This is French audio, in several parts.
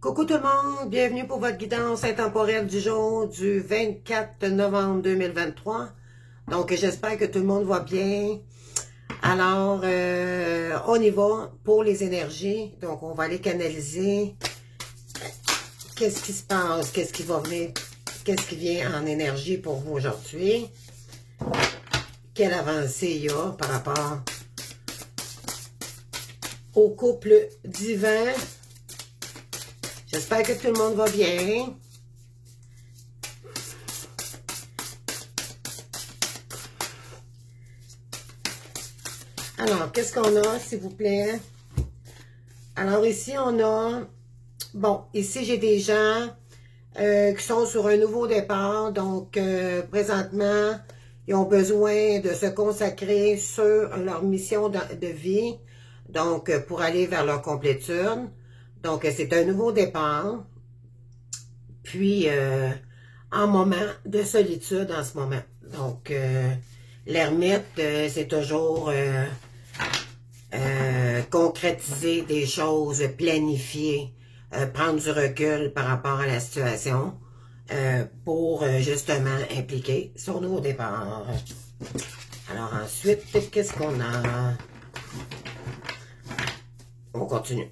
Coucou tout le monde, bienvenue pour votre guidance intemporelle du jour du 24 novembre 2023. Donc j'espère que tout le monde va bien. Alors, on y va pour les énergies. Donc on va aller canaliser. Qu'est-ce qui se passe, qu'est-ce qui va venir, qu'est-ce qui vient en énergie pour vous aujourd'hui. Quelle avancée il y a par rapport au couple divin. J'espère que tout le monde va bien. Alors, qu'est-ce qu'on a, s'il vous plaît? Alors, ici, on a... Bon, ici, j'ai des gens qui sont sur un nouveau départ. Donc, présentement, ils ont besoin de se consacrer sur leur mission de vie. Donc, pour aller vers leur complétude. Donc, c'est un nouveau départ. Puis, en moment de solitude en ce moment. Donc, l'ermite, c'est toujours concrétiser des choses, planifier, prendre du recul par rapport à la situation pour justement impliquer son nouveau départ. Alors ensuite, qu'est-ce qu'on a? On continue.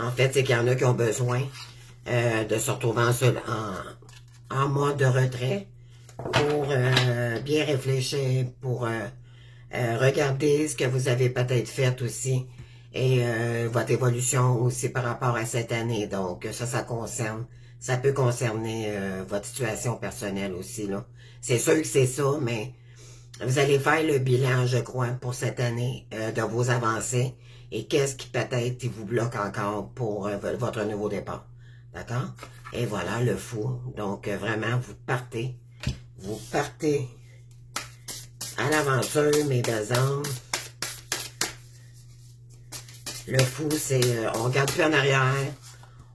En fait, c'est qu'il y en a qui ont besoin de se retrouver en mode de retrait pour bien réfléchir, pour regarder ce que vous avez peut-être fait aussi et votre évolution aussi par rapport à cette année. Donc, ça peut concerner votre situation personnelle aussi, là. C'est sûr que c'est ça, mais vous allez faire le bilan, je crois, pour cette année de vos avancées. Et qu'est-ce qui peut-être vous bloque encore pour votre nouveau départ. D'accord? Et voilà, le fou. Donc, vraiment, vous partez à l'aventure, mes belles âmes. Le fou, c'est, on regarde plus en arrière.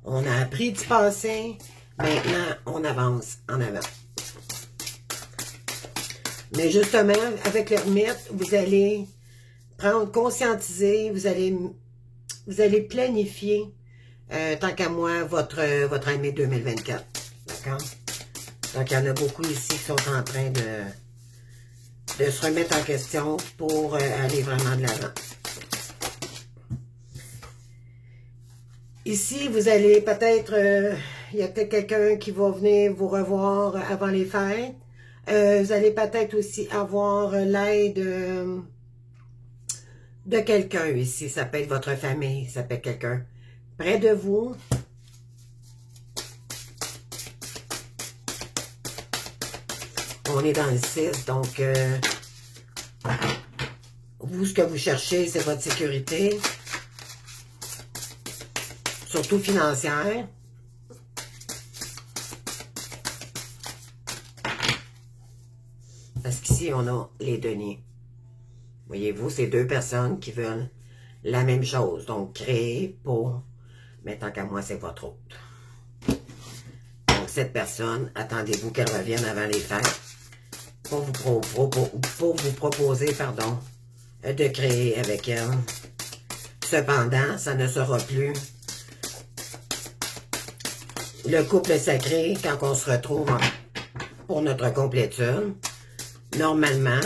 On a appris du passé. Maintenant, on avance en avant. Mais justement, avec l'ermite, vous allez prendre, conscientiser, vous allez planifier, tant qu'à moi, votre année 2024. D'accord? Donc, il y en a beaucoup ici qui sont en train de se remettre en question pour aller vraiment de l'avant. Ici, vous allez peut-être, il y a peut-être quelqu'un qui va venir vous revoir avant les fêtes. Vous allez peut-être aussi avoir l'aide de quelqu'un ici. Ça peut être votre famille, ça peut être quelqu'un près de vous. On est dans le 6, donc vous, ce que vous cherchez, c'est votre sécurité. Surtout financière. Parce qu'ici, on a les deniers. Voyez-vous, c'est deux personnes qui veulent la même chose. Donc, créer pour... Mais tant qu'à moi, c'est votre autre. Donc, cette personne, attendez-vous qu'elle revienne avant les fêtes pour vous proposer, pardon, de créer avec elle. Cependant, ça ne sera plus le couple sacré quand on se retrouve pour notre complétude. Normalement,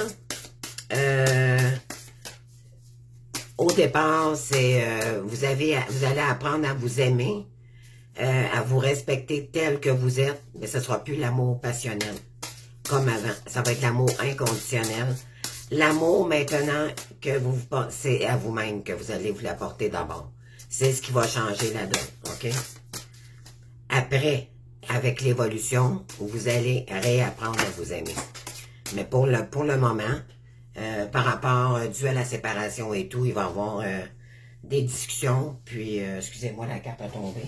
au départ, c'est vous allez apprendre à vous aimer, à vous respecter tel que vous êtes, mais ce ne sera plus l'amour passionnel comme avant. Ça va être l'amour inconditionnel. L'amour maintenant que vous pensez à vous-même, que vous allez vous l'apporter d'abord. C'est ce qui va changer la donne, OK? Après, avec l'évolution, vous allez réapprendre à vous aimer. Mais pour le moment, par rapport dû à la séparation et tout, il va y avoir des discussions. Puis, excusez-moi, la carte a tombé.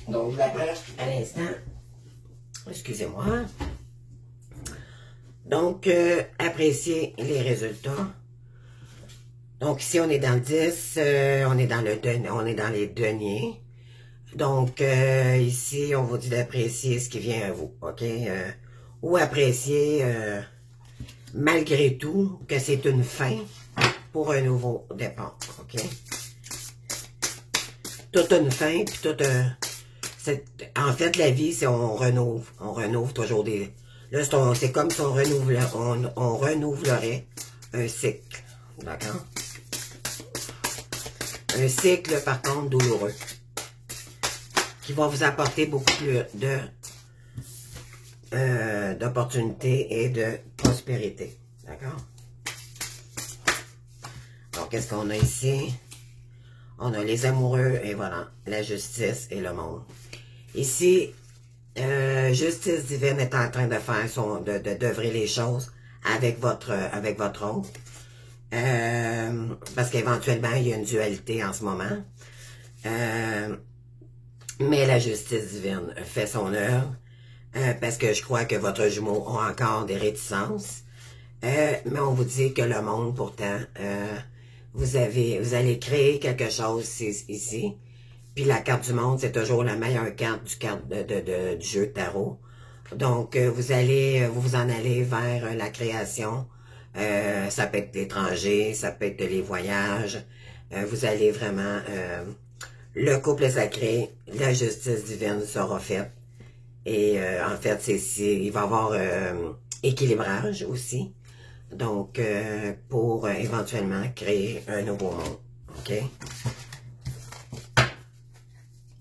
Donc, je la prends à l'instant. Excusez-moi. Donc, appréciez les résultats. Donc, ici, on est dans le 10. On est dans les deniers. Donc, ici, on vous dit d'apprécier ce qui vient à vous, OK? Ou apprécier, malgré tout, que c'est une fin pour un nouveau départ, OK? Tout a une fin, puis tout a... En fait, la vie, c'est on renouve toujours des... Là, c'est comme si on renouvellerait un cycle, d'accord? Un cycle, par contre, douloureux, qui va vous apporter beaucoup plus d'opportunités et de prospérité, d'accord? Donc, qu'est-ce qu'on a ici? On a les amoureux et voilà, la justice et le monde. Ici, justice divine est en train de faire d'œuvrer les choses avec votre autre. Parce qu'éventuellement, il y a une dualité en ce moment. Mais la justice divine fait son œuvre. Parce que je crois que votre jumeau a encore des réticences. Mais on vous dit que le monde, pourtant, vous allez créer quelque chose ici. Puis la carte du monde, c'est toujours la meilleure carte du jeu de tarot. Donc, vous en allez vers la création. Ça peut être l'étranger, ça peut être les voyages. Vous allez vraiment... le couple sacré, la justice divine sera faite. Et en fait, il va y avoir équilibrage aussi. Donc, pour éventuellement créer un nouveau monde. OK?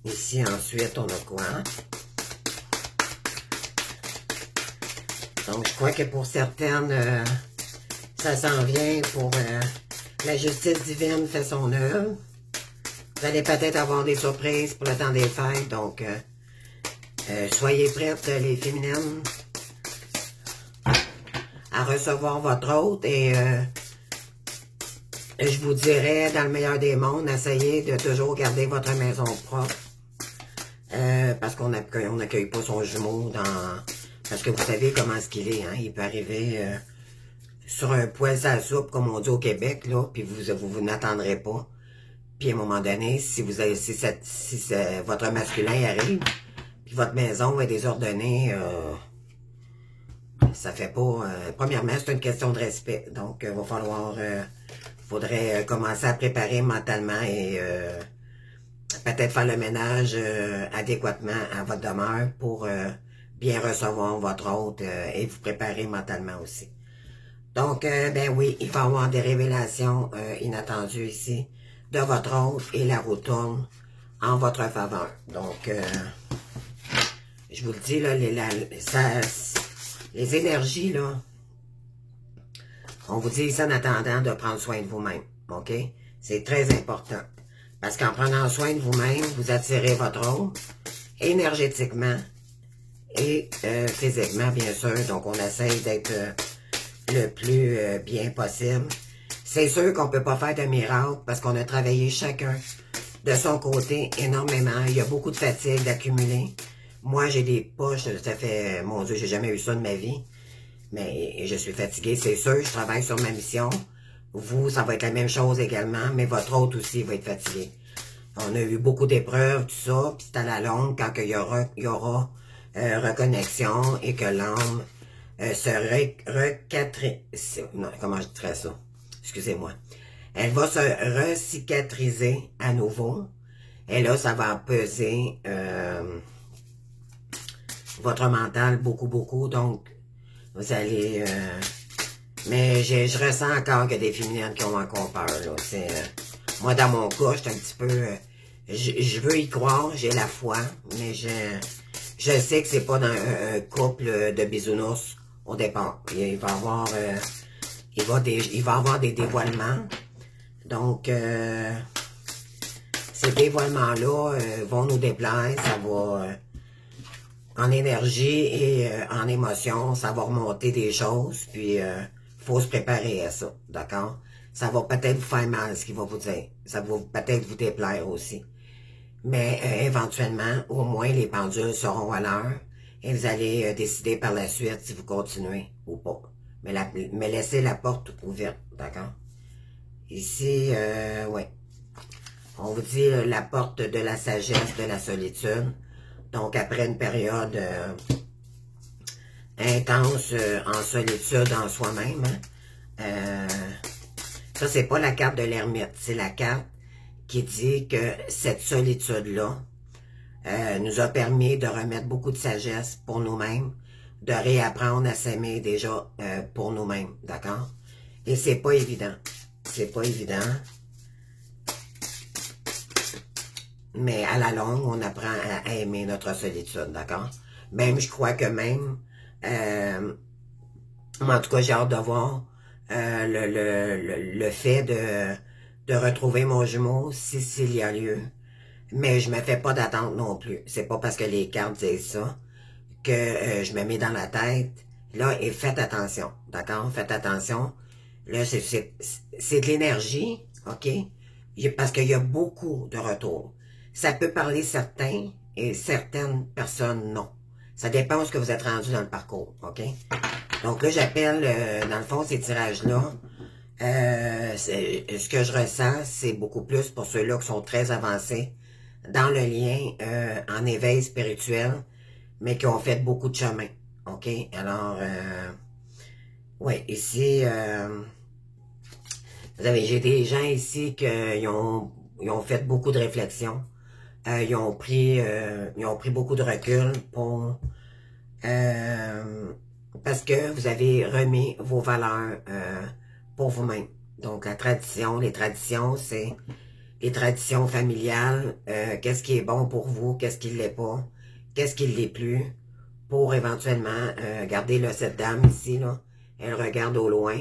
Ici, ensuite, on a quoi? Donc, je crois que pour certaines, ça s'en vient pour la justice divine fait son œuvre. Vous allez peut-être avoir des surprises pour le temps des fêtes. Donc, soyez prêtes, les féminines, à recevoir votre hôte. Et je vous dirais, dans le meilleur des mondes, essayez de toujours garder votre maison propre. Parce qu'on n'accueille pas son jumeau dans... Parce que vous savez comment est-ce qu'il est, hein? Il peut arriver sur un poêle à soupe, comme on dit au Québec, là, puis vous n'attendrez pas. Puis à un moment donné, si votre masculin arrive, puis votre maison va être désordonnée, ça fait pas... premièrement, c'est une question de respect. Donc, il va falloir... faudrait commencer à préparer mentalement et... peut-être faire le ménage adéquatement à votre demeure pour bien recevoir votre hôte et vous préparer mentalement aussi. Donc, ben oui, il va y avoir des révélations inattendues ici de votre hôte et la roue tourne en votre faveur. Donc, je vous le dis, là, les énergies, là, on vous dit ça en attendant de prendre soin de vous-même, OK? C'est très important. Parce qu'en prenant soin de vous-même, vous attirez votre hôte énergétiquement et physiquement, bien sûr. Donc, on essaye d'être le plus bien possible. C'est sûr qu'on ne peut pas faire de miracle parce qu'on a travaillé chacun de son côté énormément. Il y a beaucoup de fatigue d'accumuler. Moi, j'ai des poches, ça fait, mon Dieu, j'ai jamais eu ça de ma vie. Mais je suis fatiguée, c'est sûr, je travaille sur ma mission. Vous, ça va être la même chose également, mais votre hôte aussi va être fatigué. On a eu beaucoup d'épreuves, tout ça, puis c'est à la longue, quand il y aura reconnexion et que l'âme se non, comment je dirais ça? Excusez-moi. Elle va se recicatriser à nouveau. Et là, ça va peser votre mental beaucoup, beaucoup. Donc, vous allez... mais je ressens encore que des féminines qui ont encore peur. Là. Moi, dans mon cas, je suis un petit peu... je veux y croire, j'ai la foi, mais je sais que c'est pas dans un couple de bisounours au départ. Il va y avoir... il va avoir des dévoilements. Donc, ces dévoilements-là vont nous déplaire. Ça va... en énergie et en émotion, ça va remonter des choses, puis faut se préparer à ça, d'accord? Ça va peut-être vous faire mal, ce qu'il va vous dire. Ça va peut-être vous déplaire aussi. Mais éventuellement, au moins, les pendules seront à l'heure et vous allez décider par la suite si vous continuez ou pas. Mais laissez la porte ouverte, d'accord? Ici, ouais. On vous dit la porte de la sagesse, de la solitude. Donc, après une période intense en solitude en soi-même, hein, Ça, c'est pas la carte de l'ermite. C'est la carte qui dit que cette solitude-là nous a permis de remettre beaucoup de sagesse pour nous-mêmes, de réapprendre à s'aimer déjà pour nous-mêmes, d'accord? Et c'est pas évident. C'est pas évident. Mais à la longue, on apprend à aimer notre solitude, d'accord? Même, je crois que même, en tout cas, j'ai hâte de voir le fait de retrouver mon jumeau, si s'il y a lieu. Mais je me fais pas d'attente non plus. C'est pas parce que les cartes disent ça que je me mets dans la tête. Là, et faites attention, d'accord? Faites attention. Là, c'est de l'énergie, OK? Parce qu'il y a beaucoup de retours. Ça peut parler certains et certaines personnes, non. Ça dépend de ce que vous êtes rendu dans le parcours, OK? Donc là, j'appelle, dans le fond, ces tirages-là, ce que je ressens, c'est beaucoup plus pour ceux-là qui sont très avancés dans le lien en éveil spirituel, mais qui ont fait beaucoup de chemin, OK? Alors, ouais, ici, vous avez, j'ai des gens ici qui ils ont fait beaucoup de réflexions. Ils ont pris beaucoup de recul pour parce que vous avez remis vos valeurs pour vous-même. Donc la tradition, les traditions, c'est les traditions familiales. Qu'est-ce qui est bon pour vous, qu'est-ce qui ne l'est pas, qu'est-ce qui ne l'est plus, pour éventuellement garder là, cette dame ici là. Elle regarde au loin.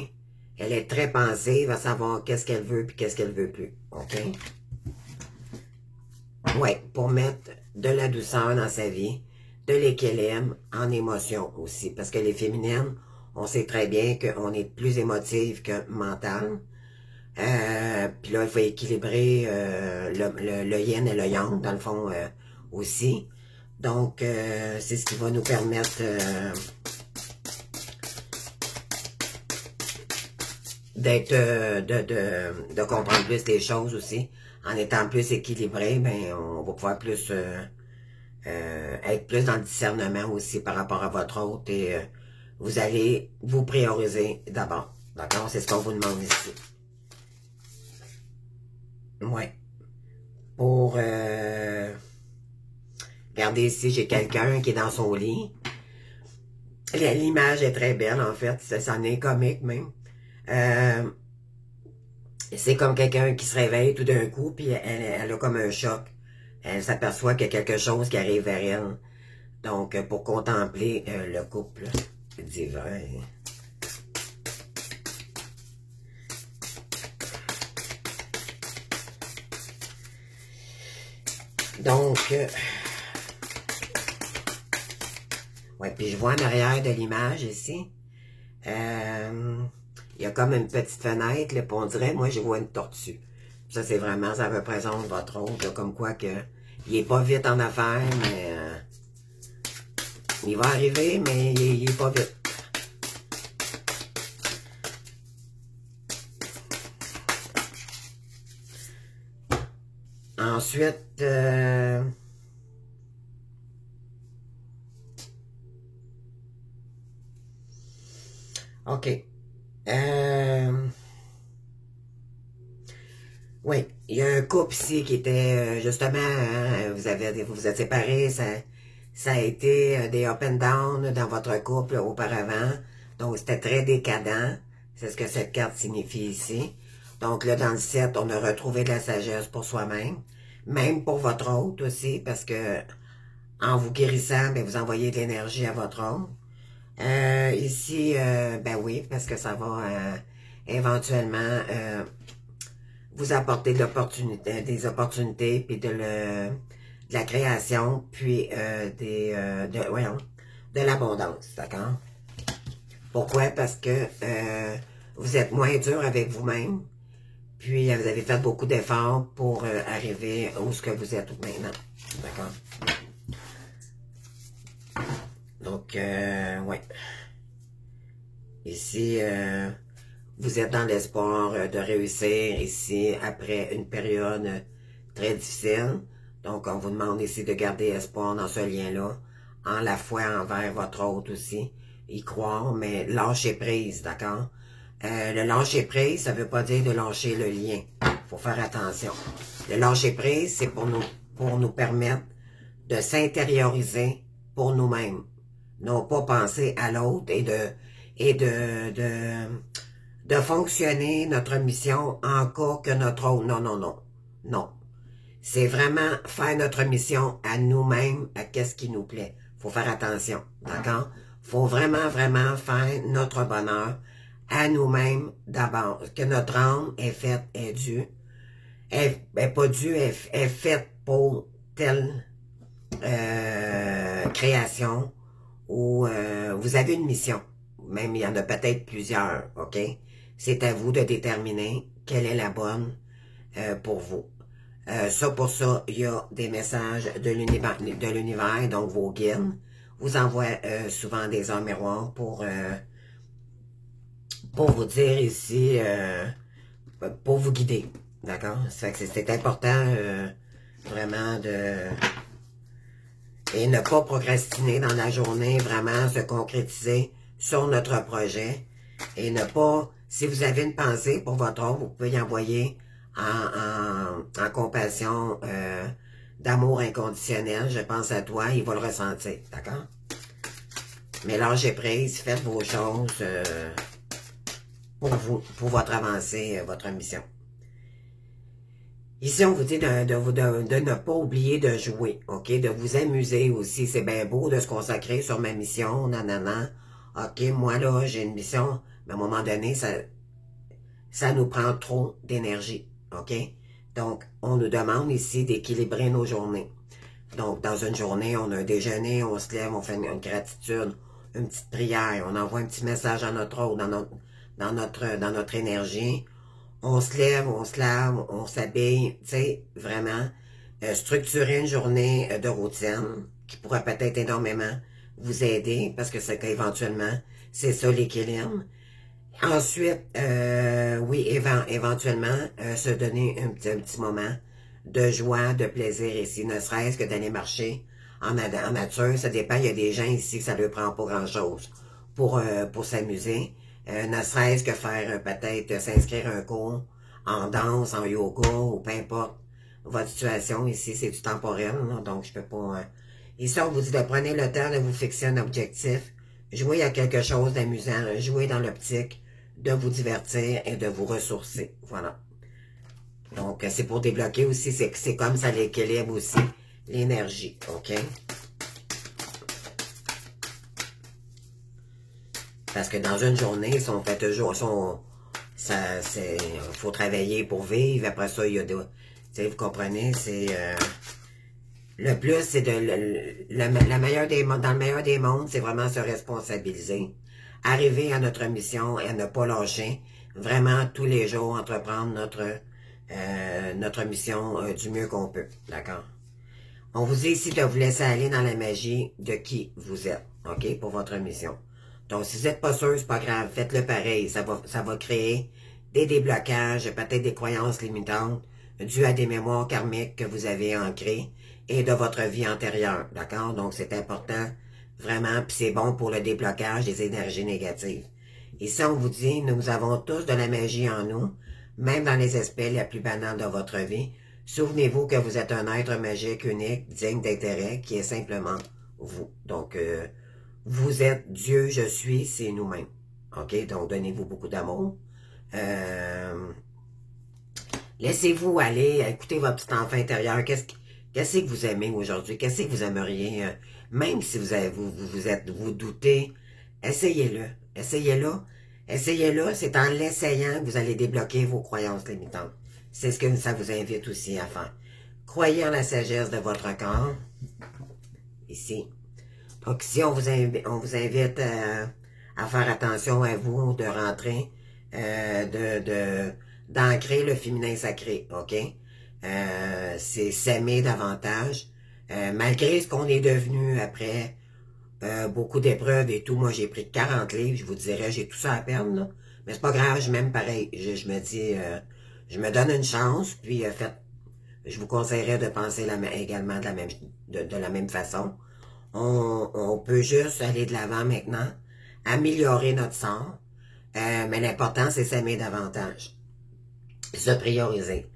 Elle est très pensive à savoir qu'est-ce qu'elle veut puis qu'est-ce qu'elle veut plus. OK? Ouais, pour mettre de la douceur dans sa vie, de l'équilibre en émotion aussi. Parce que les féminines, on sait très bien qu'on est plus émotive que mentale. Puis là, il faut équilibrer le yin et le yang, dans le fond, aussi. Donc, c'est ce qui va nous permettre d'être de comprendre plus les choses aussi. En étant plus équilibré, ben on va pouvoir plus être plus dans le discernement aussi par rapport à votre autre et vous allez vous prioriser d'abord. D'accord? C'est ce qu'on vous demande ici. Ouais. Pour regardez ici, j'ai quelqu'un qui est dans son lit. L'image est très belle en fait, ça en est comique même. C'est comme quelqu'un qui se réveille tout d'un coup, puis elle a comme un choc. Elle s'aperçoit qu'il y a quelque chose qui arrive vers elle. Donc, pour contempler le couple divin. Donc, ouais, puis je vois en arrière de l'image ici, il y a comme une petite fenêtre, là, puis on dirait, moi, je vois une tortue. Ça, c'est vraiment, ça représente votre hôte, là, comme quoi que il est pas vite en affaires, mais il va arriver, mais il est pas vite. Ensuite, OK. Oui, il y a un couple ici qui était justement, hein, vous êtes séparés, ça a été des up and down dans votre couple auparavant, donc c'était très décadent, c'est ce que cette carte signifie ici. Donc là, dans le 7, on a retrouvé de la sagesse pour soi-même, même pour votre hôte aussi, parce que en vous guérissant, ben, vous envoyez de l'énergie à votre hôte. Ici, ben oui, parce que ça va éventuellement vous apporter des opportunités, puis de la création, puis de l'abondance, d'accord? Pourquoi? Parce que vous êtes moins dur avec vous-même, puis vous avez fait beaucoup d'efforts pour arriver où ce que vous êtes maintenant, d'accord? Donc, ouais. Ici, vous êtes dans l'espoir de réussir ici après une période très difficile. Donc, on vous demande ici de garder espoir dans ce lien-là, en la foi envers votre hôte aussi, y croire, mais lâchez prise, d'accord? Le lâcher-prise, ça veut pas dire de lâcher le lien. Faut faire attention. Le lâcher-prise, c'est pour nous permettre de s'intérioriser pour nous-mêmes. Non pas penser à l'autre de fonctionner notre mission en cas que notre autre. Non, non, non. Non. C'est vraiment faire notre mission à nous-mêmes, à qu'est-ce qui nous plaît. Faut faire attention, d'accord? Faut vraiment, vraiment faire notre bonheur à nous-mêmes d'abord. Que notre âme est faite, est due. Pas due, est faite pour telle création où vous avez une mission. Même il y en a peut-être plusieurs, OK? C'est à vous de déterminer quelle est la bonne pour vous. Pour ça, il y a des messages de l'univers, donc vos guides vous envoient souvent des heures miroirs pour vous dire ici, pour vous guider, d'accord? C'est important vraiment et ne pas procrastiner dans la journée, vraiment se concrétiser sur notre projet et ne pas, si vous avez une pensée pour votre autre, vous pouvez y envoyer en compassion, d'amour inconditionnel, je pense à toi, il va le ressentir, d'accord? Mais lâchez prise, faites vos choses pour vous, pour votre avancée, votre mission. Ici, on vous dit de ne pas oublier de jouer, OK? De vous amuser aussi. C'est bien beau de se consacrer sur ma mission, nanana. OK, moi, là, j'ai une mission, mais à un moment donné, ça nous prend trop d'énergie, OK? Donc, on nous demande ici d'équilibrer nos journées. Donc, dans une journée, on a un déjeuner, on se lève, on fait une gratitude, une petite prière, on envoie un petit message à notre autre, dans notre énergie. On se lève, on se lave, on s'habille, tu sais, vraiment, structurer une journée de routine qui pourrait peut-être énormément vous aider, parce que c'est qu'éventuellement, c'est ça l'équilibre. Ensuite, oui, éventuellement, se donner un petit moment de joie, de plaisir ici, ne serait-ce que d'aller marcher en nature, ça dépend, il y a des gens ici que ça ne leur prend pas grand-chose pour s'amuser. Ne serait-ce que faire peut-être s'inscrire un cours en danse, en yoga ou peu importe votre situation. Ici, c'est du temporel, là, donc je peux pas... Ici, on vous dit de prendre le temps de vous fixer un objectif, jouer à quelque chose d'amusant, jouer dans l'optique de vous divertir et de vous ressourcer. Voilà. Donc, c'est pour débloquer aussi, c'est comme ça l'équilibre aussi, l'énergie, OK? Parce que dans une journée, si on fait toujours, faut travailler pour vivre. Après ça, il y a des, tu sais, vous comprenez, c'est le plus, c'est dans le meilleur des mondes, c'est vraiment se responsabiliser, arriver à notre mission et à ne pas lâcher, vraiment tous les jours entreprendre notre mission du mieux qu'on peut, d'accord? On vous dit ici de vous laisser aller dans la magie de qui vous êtes, OK, pour votre mission. Donc, si vous n'êtes pas sûr, c'est pas grave, faites-le pareil. Ça va créer des déblocages, peut-être des croyances limitantes dues à des mémoires karmiques que vous avez ancrées et de votre vie antérieure, d'accord? Donc, c'est important, vraiment, puis c'est bon pour le déblocage des énergies négatives. Ici, on vous dit, nous avons tous de la magie en nous, même dans les aspects les plus banals de votre vie. Souvenez-vous que vous êtes un être magique, unique, digne d'intérêt, qui est simplement vous. Donc, vous êtes Dieu, je suis, c'est nous-mêmes. OK? Donc, donnez-vous beaucoup d'amour. Laissez-vous aller, écoutez votre petit enfant intérieur. Qu'est-ce que vous aimez aujourd'hui? Qu'est-ce que vous aimeriez? Même si vous doutez, essayez-le. Essayez-le. Essayez-le. C'est en l'essayant que vous allez débloquer vos croyances limitantes. C'est ce que ça vous invite aussi à faire. Croyez en la sagesse de votre corps. Ici. Donc ici, on vous invite à faire attention à vous, de rentrer, d'ancrer le féminin sacré, OK? C'est s'aimer davantage. Malgré ce qu'on est devenu après beaucoup d'épreuves et tout, moi j'ai pris 40 livres, je vous dirais, j'ai tout ça à perdre, là. Mais c'est pas grave, je m'aime pareil. Je me dis, je me donne une chance, puis je vous conseillerais de penser également de la même façon. On peut juste aller de l'avant maintenant, améliorer notre sort, Mais l'important, c'est s'aimer davantage. Se prioriser.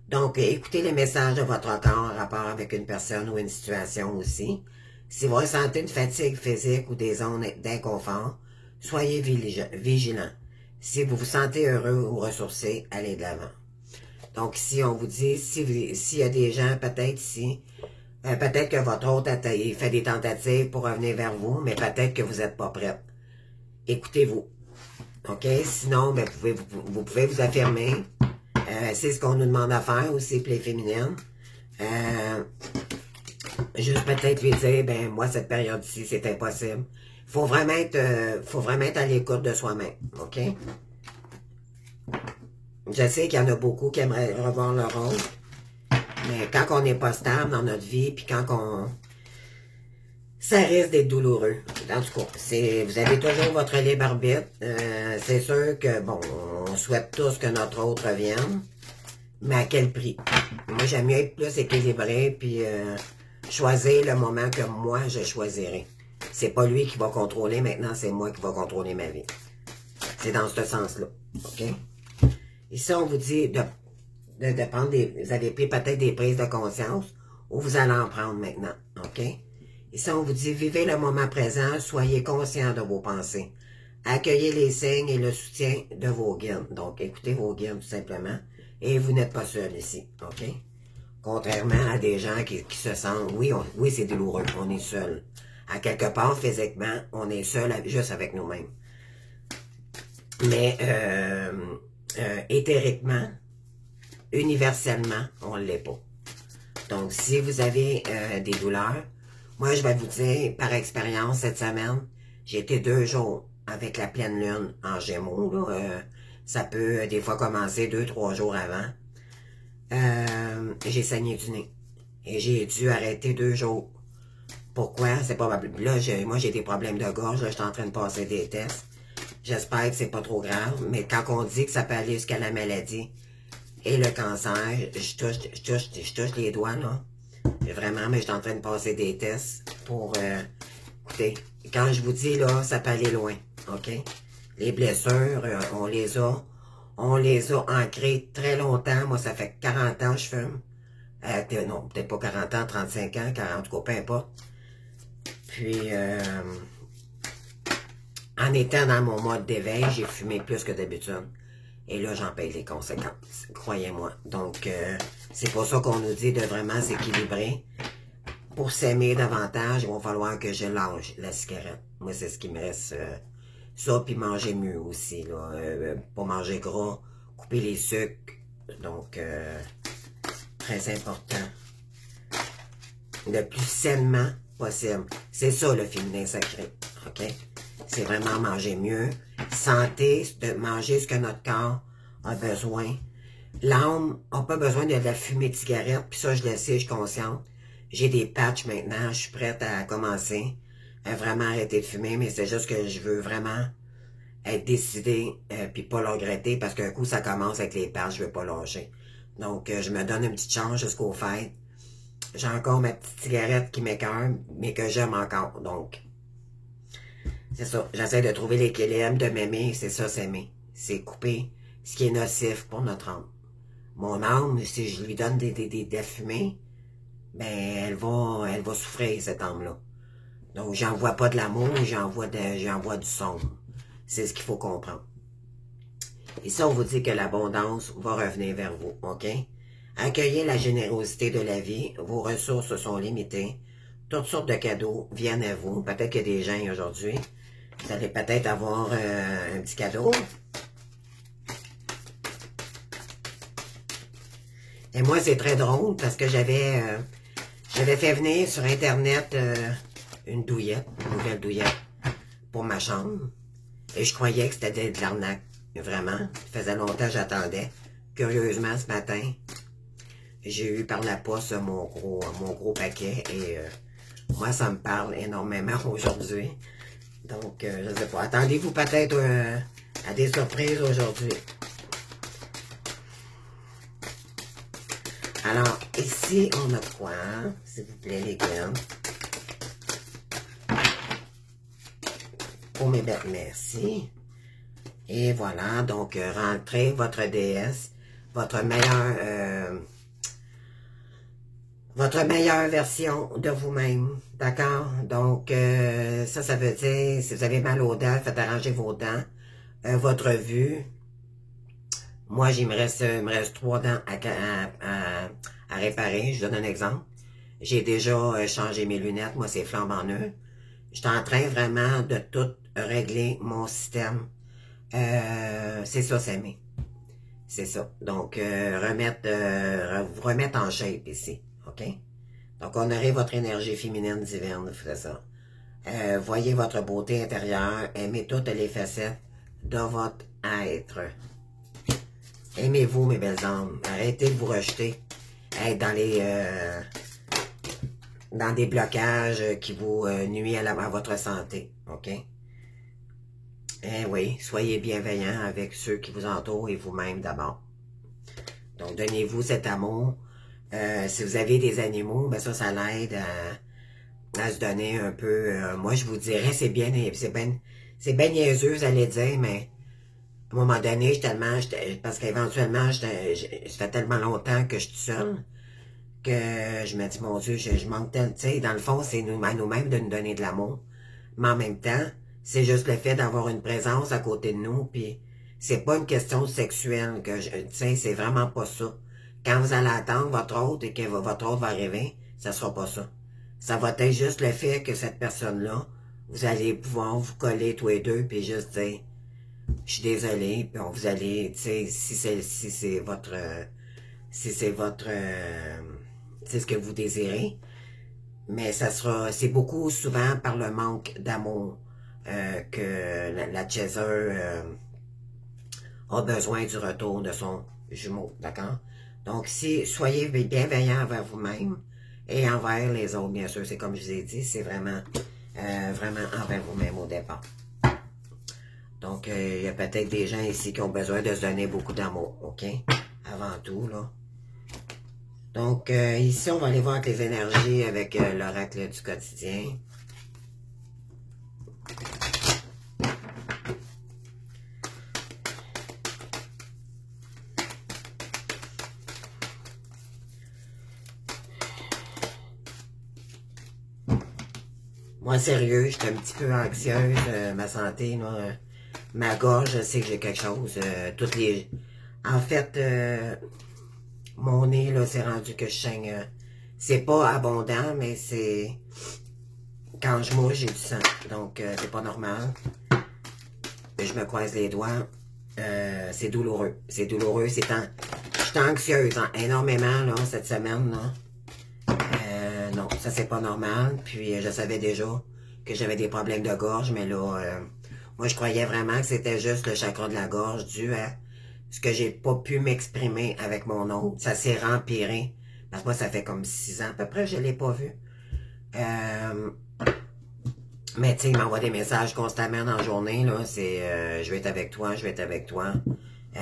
Donc, écoutez les messages de votre corps en rapport avec une personne ou une situation aussi. Si vous ressentez une fatigue physique ou des zones d'inconfort, soyez vigilants. Si vous vous sentez heureux ou ressourcé, allez de l'avant. Donc ici, on vous dit, s'il y a des gens, peut-être ici, peut-être que votre hôte il fait des tentatives pour revenir vers vous, mais peut-être que vous n'êtes pas prête. Écoutez-vous. OK? Sinon, ben, vous pouvez vous affirmer. C'est ce qu'on nous demande à faire aussi pour les féminines. Juste peut-être lui dire, ben moi, cette période-ci, c'est impossible. Faut vraiment être à l'écoute de soi-même. OK? Je sais qu'il y en a beaucoup qui aimeraient revoir leur rôle. Mais quand on n'est pas stable dans notre vie, puis quand on... Ça risque d'être douloureux. En tout cas, vous avez toujours votre libre arbitre. C'est sûr que, bon, on souhaite tous que notre autre revienne. Mais à quel prix? Moi, j'aime mieux être plus équilibré, puis choisir le moment que moi, je choisirai. C'est pas lui qui va contrôler, maintenant, c'est moi qui va contrôler ma vie. C'est dans ce sens-là. OK? Ici, on vous dit de prendre vous avez pris peut-être des prises de conscience, ou vous allez en prendre maintenant. OK? Ici, on vous dit, vivez le moment présent, soyez conscient de vos pensées. Accueillez les signes et le soutien de vos guides. Donc, écoutez vos guides, tout simplement. Et vous n'êtes pas seul ici. OK? Contrairement à des gens qui se sentent, oui, c'est douloureux, on est seul. À quelque part, physiquement, on est seul juste avec nous-mêmes. Mais, éthériquement, universellement, on ne l'est pas. Donc, si vous avez des douleurs, moi, je vais vous dire, par expérience, cette semaine, j'ai été 2 jours avec la pleine lune en Gémeaux. Là, ça peut des fois commencer 2-3 jours avant. J'ai saigné du nez. Et j'ai dû arrêter 2 jours. Pourquoi? C'est probable. Là, moi, j'ai des problèmes de gorge. Là, je suis en train de passer des tests. J'espère que c'est pas trop grave. Mais quand on dit que ça peut aller jusqu'à la maladie et le cancer, je touche les doigts, là. Vraiment, mais je suis en train de passer des tests pour... écoutez, quand je vous dis, là, ça peut aller loin, OK? Les blessures, on les a ancrées très longtemps. Moi, ça fait 40 ans que je fume. Non, peut-être pas 40 ans, 35 ans, 40, en tout cas, peu importe. Puis, en étant dans mon mode d'éveil, j'ai fumé plus que d'habitude. Et là, j'en paye les conséquences, croyez-moi. Donc, c'est pour ça qu'on nous dit de vraiment s'équilibrer. Pour s'aimer davantage, il va falloir que je lâche la cigarette. Moi, c'est ce qui me reste. Ça, puis manger mieux aussi. Là, pas manger gras, couper les sucres. Donc, très important. Le plus sainement possible. C'est ça, le féminin sacré. OK? C'est vraiment manger mieux. Santé, de manger ce que notre corps a besoin. L'âme n'a pas besoin de la fumée de cigarette, puis ça, je le sais, je suis consciente. J'ai des patchs maintenant, je suis prête à commencer à vraiment arrêter de fumer, mais c'est juste que je veux vraiment être décidée, puis pas le regretter, parce qu'un coup, ça commence avec les patchs, je veux pas lâcher. Donc, je me donne une petite chance jusqu'aux fêtes. J'ai encore ma petite cigarette qui m'écoeure, mais que j'aime encore, donc... C'est ça, j'essaie de trouver l'équilibre, de m'aimer, c'est ça, s'aimer. C'est couper ce qui est nocif pour notre âme. Mon âme, si je lui donne de la fumée, ben, elle va souffrir, cette âme-là. Donc, j'envoie pas de l'amour, j'envoie du sombre. C'est ce qu'il faut comprendre. Et ça, on vous dit que l'abondance va revenir vers vous, OK? Accueillez la générosité de la vie, vos ressources sont limitées, toutes sortes de cadeaux viennent à vous. Peut-être qu'il y a des gens aujourd'hui, vous allez peut-être avoir un petit cadeau. Et moi, c'est très drôle parce que j'avais fait venir sur Internet une douillette, une nouvelle douillette pour ma chambre. Et je croyais que c'était de l'arnaque. Vraiment. Ça faisait longtemps que j'attendais. Curieusement, ce matin, j'ai eu par la poste mon gros paquet. Et moi, ça me parle énormément aujourd'hui. Donc, je ne sais pas. Attendez-vous peut-être à des surprises aujourd'hui. Alors, ici, on a quoi, s'il vous plaît, les gars? Oh, mes bêtes, merci. Et voilà, donc rentrez votre déesse, votre meilleure version de vous-même, d'accord? Donc, ça veut dire, si vous avez mal aux dents, faites arranger vos dents, votre vue. Moi, il me reste 3 dents à réparer. Je vous donne un exemple. J'ai déjà changé mes lunettes. Moi, c'est flambant neuf. Je suis en train vraiment de tout régler mon système. C'est ça, s'aimer. C'est ça. Donc, vous remettre en shape ici. OK? Donc, honorez votre énergie féminine divine. C'est ça. Voyez votre beauté intérieure. Aimez toutes les facettes de votre être. Aimez-vous, mes belles âmes. Arrêtez de vous rejeter. Être dans des blocages qui vous nuisent à votre santé. OK? Eh oui, soyez bienveillants avec ceux qui vous entourent et vous-même d'abord. Donc, donnez-vous cet amour. Si vous avez des animaux, ben ça l'aide à se donner un peu... moi, je vous dirais, c'est bien niaiseux, vous allez dire, mais à un moment donné, parce qu'éventuellement, ça fait tellement longtemps que je suis seule, que je me dis, mon Dieu, je manque tel, tu sais, dans le fond, c'est à nous-mêmes de nous donner de l'amour. Mais en même temps, c'est juste le fait d'avoir une présence à côté de nous, puis c'est pas une question sexuelle, tu sais, c'est vraiment pas ça. Quand vous allez attendre votre hôte et que votre hôte va arriver, ça sera pas ça. Ça va être juste le fait que cette personne-là, vous allez pouvoir vous coller tous les deux, puis juste dire, je suis désolé, puis vous allez, tu sais, si c'est votre, c'est ce que vous désirez, mais c'est beaucoup souvent par le manque d'amour que la chaser a besoin du retour de son jumeau, d'accord? Donc, soyez bienveillants envers vous-même et envers les autres, bien sûr. C'est comme je vous ai dit, c'est vraiment envers vous-même au départ. Donc, il y a peut-être des gens ici qui ont besoin de se donner beaucoup d'amour, OK? Avant tout, là. Donc, ici, on va aller voir avec les énergies avec l'oracle du quotidien. Moi, sérieux, j'étais un petit peu anxieuse, ma santé, là, ma gorge, je sais que j'ai quelque chose. En fait, mon nez, là, c'est rendu que je saigne. C'est pas abondant, mais c'est... Quand je mouche, j'ai du sang. Donc, c'est pas normal. Je me croise les doigts. C'est douloureux. C'est douloureux. Je suis anxieuse énormément, là, cette semaine, là. Non, ça c'est pas normal. Puis je savais déjà que j'avais des problèmes de gorge, mais là, moi je croyais vraiment que c'était juste le chakra de la gorge dû à ce que j'ai pas pu m'exprimer avec mon autre. Ça s'est empiré. Parce que moi, ça fait comme 6 ans à peu près, je l'ai pas vu. Mais tu sais, il m'envoie des messages constamment dans la journée, là. C'est je vais être avec toi, je vais être avec toi.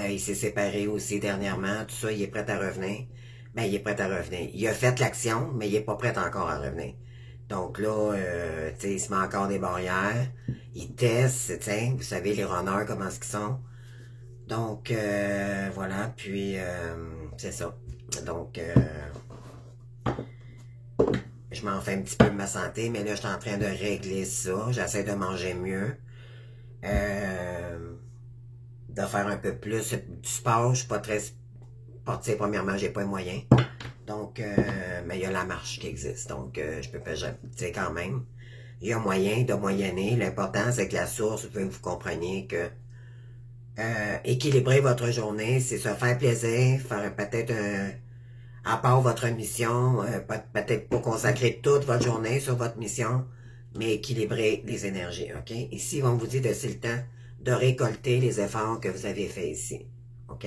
Il s'est séparé aussi dernièrement, tout ça, il est prêt à revenir. Ben, il est prêt à revenir. Il a fait l'action, mais il est pas prêt encore à revenir. Donc là, tu sais, il se met encore des barrières. Il teste, tu sais, vous savez, les runners, comment est-ce qu'ils sont. Donc, voilà, puis, c'est ça. Donc, je m'en fais un petit peu de ma santé, mais là, je suis en train de régler ça. J'essaie de manger mieux. De faire un peu plus du sport. Je suis pas très sportif. Premièrement, j'ai pas les moyens. Donc, mais il y a la marche qui existe. Donc, je peux pas, tu sais, quand même. Il y a moyen de moyenner. L'important, c'est que la source, vous compreniez que équilibrer votre journée, c'est se faire plaisir, faire peut-être à part votre mission, peut-être pas consacrer toute votre journée sur votre mission, mais équilibrer les énergies, OK? Ici, on vous dit de c'est le temps de récolter les efforts que vous avez faits ici, OK?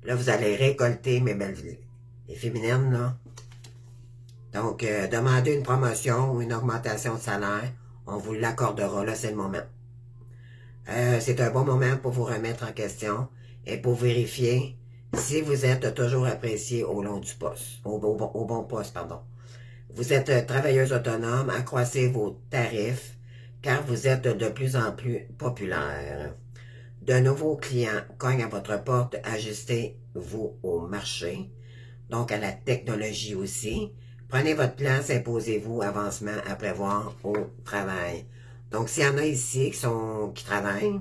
Là, vous allez récolter, mes belles les féminines, là. Donc, demandez une promotion ou une augmentation de salaire, on vous l'accordera, là, c'est le moment. C'est un bon moment pour vous remettre en question et pour vérifier si vous êtes toujours apprécié au long du poste, au bon poste, pardon. Vous êtes travailleuse autonome, accroissez vos tarifs, car vous êtes de plus en plus populaire. De nouveaux clients cognent à votre porte, ajustez-vous au marché, donc à la technologie aussi. Prenez votre place, imposez-vous, avancement à prévoir au travail. Donc, s'il y en a ici qui travaillent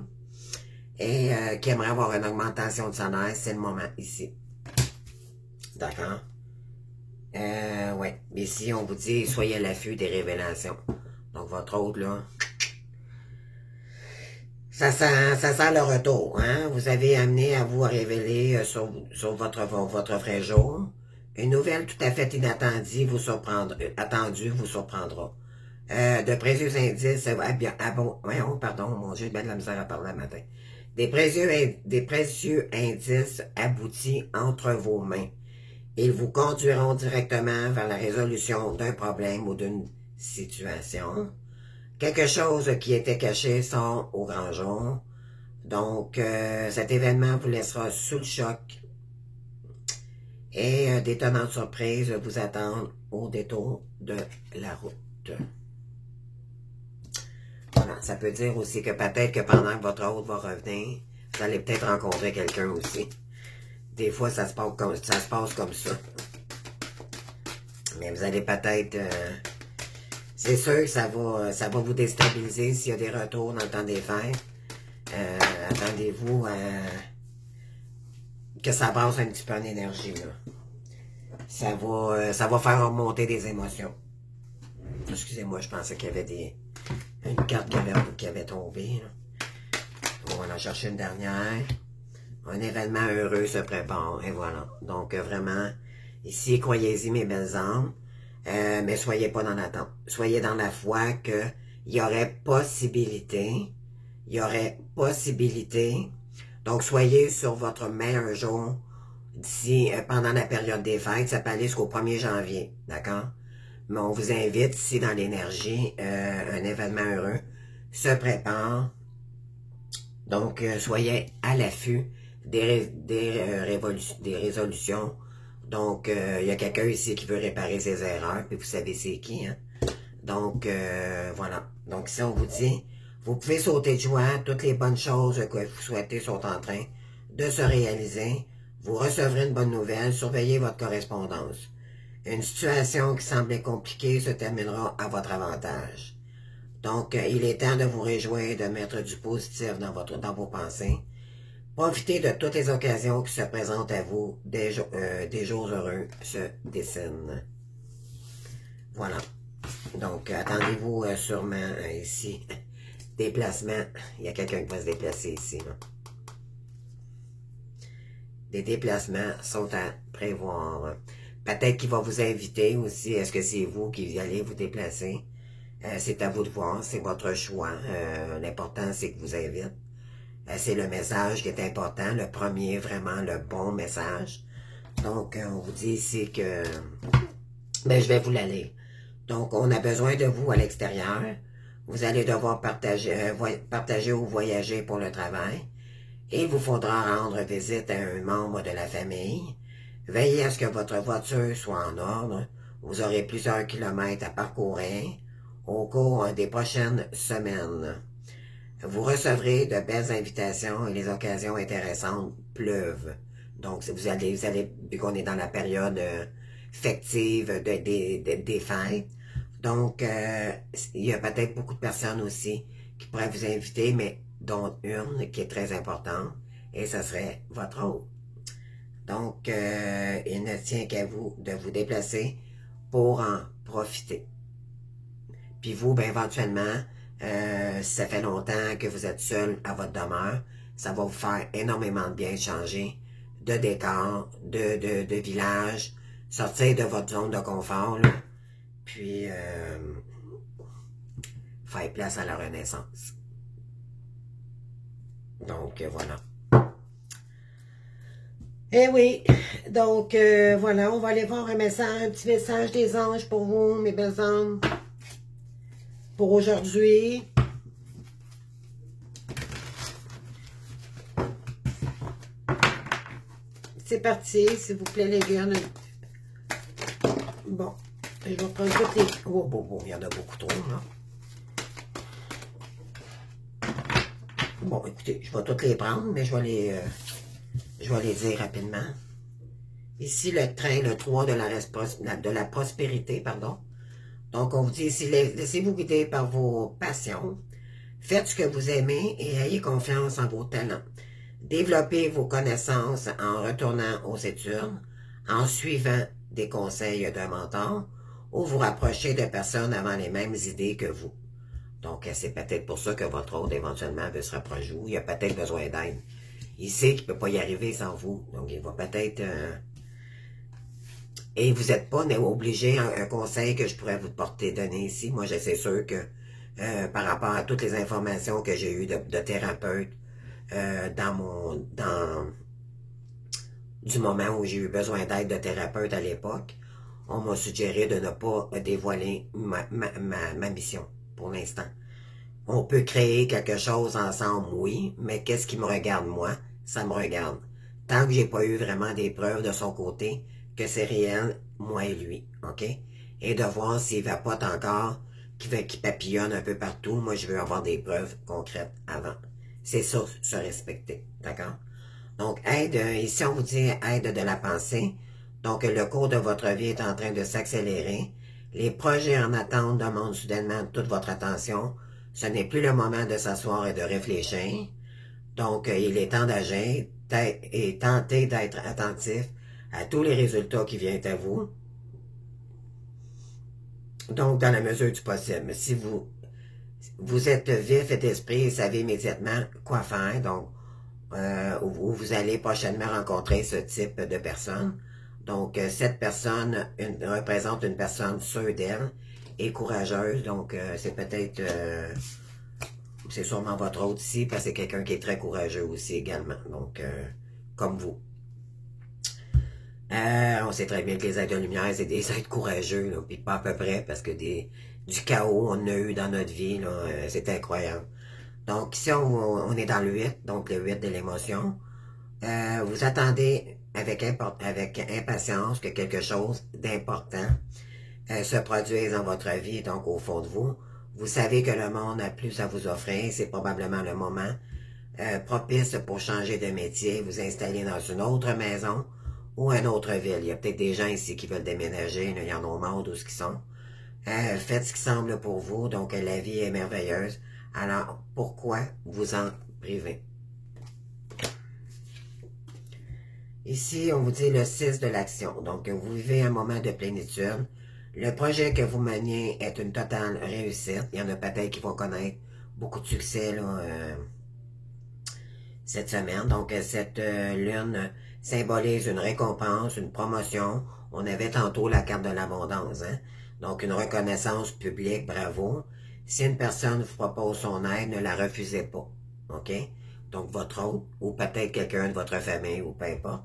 et qui aimeraient avoir une augmentation de salaire, c'est le moment ici. D'accord? Ouais. Ici, on vous dit, soyez à l'affût des révélations. Donc, votre hôte, là, ça sent le retour, hein? Vous avez amené à vous révéler sur votre vrai jour. Une nouvelle tout à fait inattendue vous surprendra. De précieux indices, pardon, mon Dieu, j'ai bien de la misère à parler le matin. Des précieux indices aboutis entre vos mains. Ils vous conduiront directement vers la résolution d'un problème ou d'une situation. Quelque chose qui était caché sort au grand jour. Donc, cet événement vous laissera sous le choc et d'étonnantes surprises vous attendent au détour de la route. Voilà, ça peut dire aussi que peut-être que pendant que votre hôte va revenir, vous allez peut-être rencontrer quelqu'un aussi. Des fois, ça se passe comme ça. Mais vous allez peut-être... c'est sûr que ça va vous déstabiliser s'il y a des retours dans le temps des fêtes. Attendez-vous que ça passe un petit peu en énergie, là. Ça va faire remonter des émotions. Excusez-moi, je pensais qu'il y avait une carte qui avait tombé, là. On va en chercher une dernière. Un événement heureux se prépare, et voilà. Donc, vraiment, ici, croyez-y, mes belles âmes, mais soyez pas dans l'attente. Soyez dans la foi que il y aurait possibilité. Donc, soyez sur votre meilleur jour d'ici, pendant la période des fêtes. Ça peut aller jusqu'au 1er janvier, d'accord? Mais on vous invite, ici, dans l'énergie, un événement heureux se prépare. Donc, soyez à l'affût des résolutions. Donc, il y a quelqu'un ici qui veut réparer ses erreurs, puis vous savez c'est qui, hein? Donc, voilà. Donc, ici, on vous dit, vous pouvez sauter de joie, toutes les bonnes choses que vous souhaitez sont en train de se réaliser. Vous recevrez une bonne nouvelle, surveillez votre correspondance. Une situation qui semblait compliquée se terminera à votre avantage. Donc, il est temps de vous réjouir, de mettre du positif dans vos pensées. Profitez de toutes les occasions qui se présentent à vous. Des jours heureux se dessinent. Voilà. Donc, attendez-vous sûrement ici. Déplacement. Il y a quelqu'un qui va se déplacer ici, là. Des déplacements sont à prévoir. Peut-être qu'il va vous inviter aussi. Est-ce que c'est vous qui allez vous déplacer? C'est à vous de voir. C'est votre choix. L'important, c'est que vous invite. C'est le message qui est important. Le premier, vraiment, le bon message. Donc, on vous dit ici que... Ben, je vais vous la lire. Donc, on a besoin de vous à l'extérieur. Vous allez devoir partager ou voyager pour le travail. Et il vous faudra rendre visite à un membre de la famille. Veillez à ce que votre voiture soit en ordre. Vous aurez plusieurs kilomètres à parcourir au cours des prochaines semaines. Vous recevrez de belles invitations et les occasions intéressantes pleuvent. Donc, vous allez vu qu'on est dans la période festive des fêtes. Donc, il y a peut-être beaucoup de personnes aussi qui pourraient vous inviter, mais dont une qui est très importante, et ce serait votre hôte. Donc, il ne tient qu'à vous de vous déplacer pour en profiter. Puis vous, ben, éventuellement, si ça fait longtemps que vous êtes seul à votre demeure, ça va vous faire énormément de bien de changer de décor, de village, sortir de votre zone de confort, là, puis faire place à la renaissance. Donc, voilà. Eh oui, donc, voilà, on va aller voir un petit message des anges pour vous, mes belles âmes, pour aujourd'hui. C'est parti, s'il vous plaît, les gars. Bon, je vais prendre toutes les... Oh, il y en a beaucoup trop, là. Bon, écoutez, je vais toutes les prendre, mais je vais les dire rapidement. Ici, le train, le 3 de la prospérité, pardon. Donc, on vous dit ici, laissez-vous guider par vos passions. Faites ce que vous aimez et ayez confiance en vos talents. Développez vos connaissances en retournant aux études, en suivant des conseils d'un mentor ou vous rapprochez de personnes ayant les mêmes idées que vous. Donc, c'est peut-être pour ça que votre hôte, éventuellement, veut se rapprocher de vous. Il a peut-être besoin d'aide. Il sait qu'il ne peut pas y arriver sans vous. Donc, il va peut-être... Et vous n'êtes pas obligé, un conseil que je pourrais vous donner ici. Moi, c'est sûr que par rapport à toutes les informations que j'ai eues de thérapeutes du moment où j'ai eu besoin d'aide de thérapeute à l'époque, on m'a suggéré de ne pas dévoiler ma mission pour l'instant. On peut créer quelque chose ensemble, oui, mais qu'est-ce qui me regarde moi? Ça me regarde. Tant que j'ai pas eu vraiment des preuves de son côté que c'est réel, moi et lui, OK? Et de voir s'il vapote encore, qu'il papillonne un peu partout, moi je veux avoir des preuves concrètes avant. C'est ça, se respecter, d'accord? Donc, aide, ici on vous dit aide de la pensée. Donc, le cours de votre vie est en train de s'accélérer. Les projets en attente demandent soudainement toute votre attention. Ce n'est plus le moment de s'asseoir et de réfléchir. Donc, il est temps d'agir et tenter d'être attentif à tous les résultats qui viennent à vous. Donc, dans la mesure du possible. Si vous êtes vif et d'esprit et savez immédiatement quoi faire, donc, où vous allez prochainement rencontrer ce type de personne. Donc, cette personne représente une personne sûre d'elle et courageuse. Donc, c'est peut-être... c'est sûrement votre hôte ici, parce que c'est quelqu'un qui est très courageux aussi également. Donc, comme vous. On sait très bien que les êtres de lumière, c'est des êtres courageux, là, puis pas à peu près, parce que du chaos, on a eu dans notre vie, là, c'est incroyable. Donc, ici, on est dans le 8, donc le 8 de l'émotion. Vous attendez avec impatience que quelque chose d'important se produise dans votre vie, donc au fond de vous. Vous savez que le monde a plus à vous offrir, c'est probablement le moment propice pour changer de métier, vous installer dans une autre maison ou une autre ville. Il y a peut-être des gens ici qui veulent déménager, il y en a marre d'où ce qu'ils sont. Faites ce qui semble pour vous, donc la vie est merveilleuse. Alors, pourquoi vous en priver? Ici, on vous dit le 6 de l'action. Donc, vous vivez un moment de plénitude. Le projet que vous maniez est une totale réussite. Il y en a peut-être qui vont connaître beaucoup de succès là, cette semaine. Donc, cette lune symbolise une récompense, une promotion. On avait tantôt la carte de l'abondance. Hein? Donc, une reconnaissance publique, bravo. Si une personne vous propose son aide, ne la refusez pas. OK? Donc, votre hôte, ou peut-être quelqu'un de votre famille, ou peu importe.